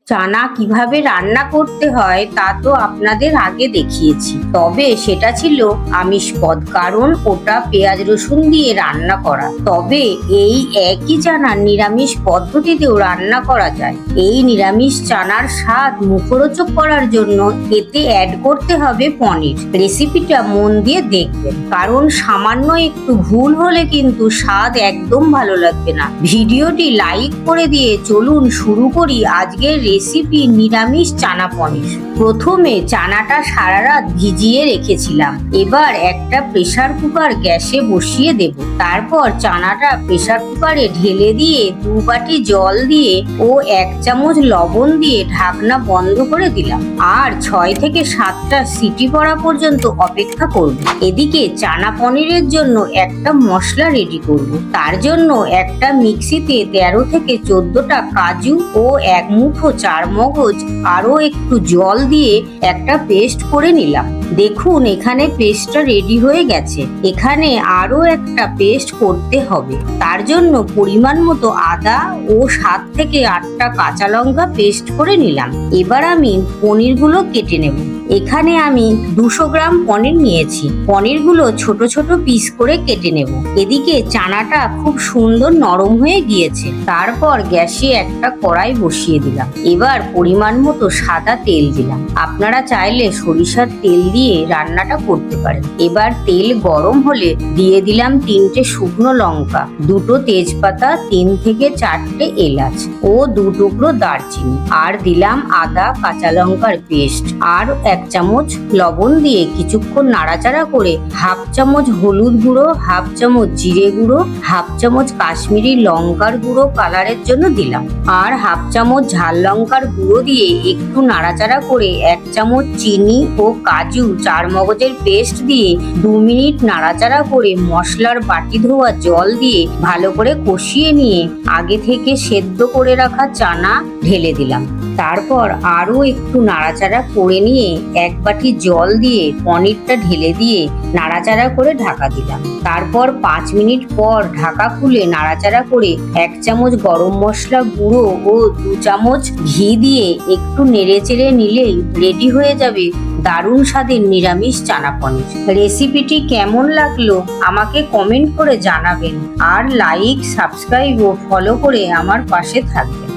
চানা কিভাবে রান্না করতে হয় তা তো আপনাদের আগে দেখিয়েছি, তবে সেটা ছিল আমিষ পদ, কারণ ওটা পেঁয়াজ রসুন দিয়ে রান্না করা। তবে এই একই চানা নিরামিষ পদ্ধতিতেও রান্না করা যায়। এই নিরামিষ চানার স্বাদ মুখরোচক করার জন্য এতে অ্যাড করতে হবে পনির। রেসিপিটা মন দিয়ে দেখবেন, কারণ সামান্য একটু ভুল হলে কিন্তু স্বাদ একদম ভালো লাগবে না। ভিডিওটি লাইক করে দিয়ে চলুন শুরু করি আজকের রেসিপি নিরামিষ চানা পনির। প্রথমে চানাটা সারা রাত ভিজিয়ে রেখেছিলাম। এবার একটা প্রেসার কুকার গ্যাসে বসিয়ে দেব। তারপর চানাটা প্রেসার কুকারে ঢেলে দিয়ে 2 বাটি জল দিয়ে ও 1 চামচ লবণ দিয়ে ঢাকনা বন্ধ করে দিলাম। আর 6 থেকে 7টা সিটি পড়া পর্যন্ত অপেক্ষা করব। এদিকে চানা পনিরের জন্য একটা মশলা রেডি করব। তার জন্য একটা মিক্সিতে 13 থেকে 14টা কাজু ও 1 মুঠো চারমগজ আরো একটু জল দিয়ে একটা পেস্ট করে নিলাম। দেখুন এখানে পেস্টটা রেডি হয়ে গেছে। এখানে আরো একটা পেস্ট করতে হবে। তার জন্য পরিমাণ মতো আদা ও 7 থেকে 8টা কাঁচা লঙ্কা পেস্ট করে নিলাম। এবার আমি পনিরগুলো কেটে নেব। এখানে আমি 200 গ্রাম পনির নিয়েছি। পনিরগুলো ছোট ছোট পিস করে কেটে নেব। এদিকে চানাটা খুব সুন্দর নরম হয়ে গিয়েছে। তারপর গ্যাসে একটা কড়াই বসিয়ে দিলাম। এবার পরিমাণ মতো সাদা তেল দিলাম। আপনারা চাইলে সরিষার তেল দিয়ে রান্নাটা করতে পারেন। এবার তেল গরম হলে দিয়ে দিলাম 3টে শুকনো লঙ্কা, 2টো তেজপাতা, 3 থেকে 4টে এলাচ ও 2 টুকরো দারচিনি, আর দিলাম আদা কাঁচা লঙ্কার পেস্ট আর 1 চামচ লবণ দিয়ে কিছুক্ষণ নাড়াচাড়া করে 1/2 চামচ হলুদ গুঁড়ো, 1/2 চামচ জিরে গুঁড়ো, 1/2 চামচ কাশ্মীরি লঙ্কার গুঁড়ো কালারের জন্য দিলাম, আর 1/2 চামচ ঝাল লঙ্কার গুঁড়ো দিয়ে একটু নাড়াচাড়া করে 1 চামচ চিনি ও কাজু চারমগজের পেস্ট দিয়ে 2 মিনিট নাড়াচাড়া করে মশলার বাটি ধোয়া জল দিয়ে ভালো করে কষিয়ে নিয়ে আগে থেকে সেদ্ধ করে রাখা চানা ঢেলে দিলাম। তারপর আরো একটু নাড়াচাড়া করে নিয়ে 1 বাটি জল দিয়ে পনিরটা ঢেলে দিয়ে নাড়াচাড়া করে ঢাকা দিলাম। তারপর 5 মিনিট পর ঢাকা খুলে নাড়াচাড়া করে 1 চামচ গরম মশলা গুঁড়ো ও 2 চামচ ঘি দিয়ে একটু নেড়েচেড়ে নিলেই রেডি হয়ে যাবে দারুণ স্বাদের নিরামিষ চানা পনির। রেসিপিটি কেমন লাগলো আমাকে কমেন্ট করে জানাবেন, আর লাইক, সাবস্ক্রাইব ও ফলো করে আমার পাশে থাকবেন।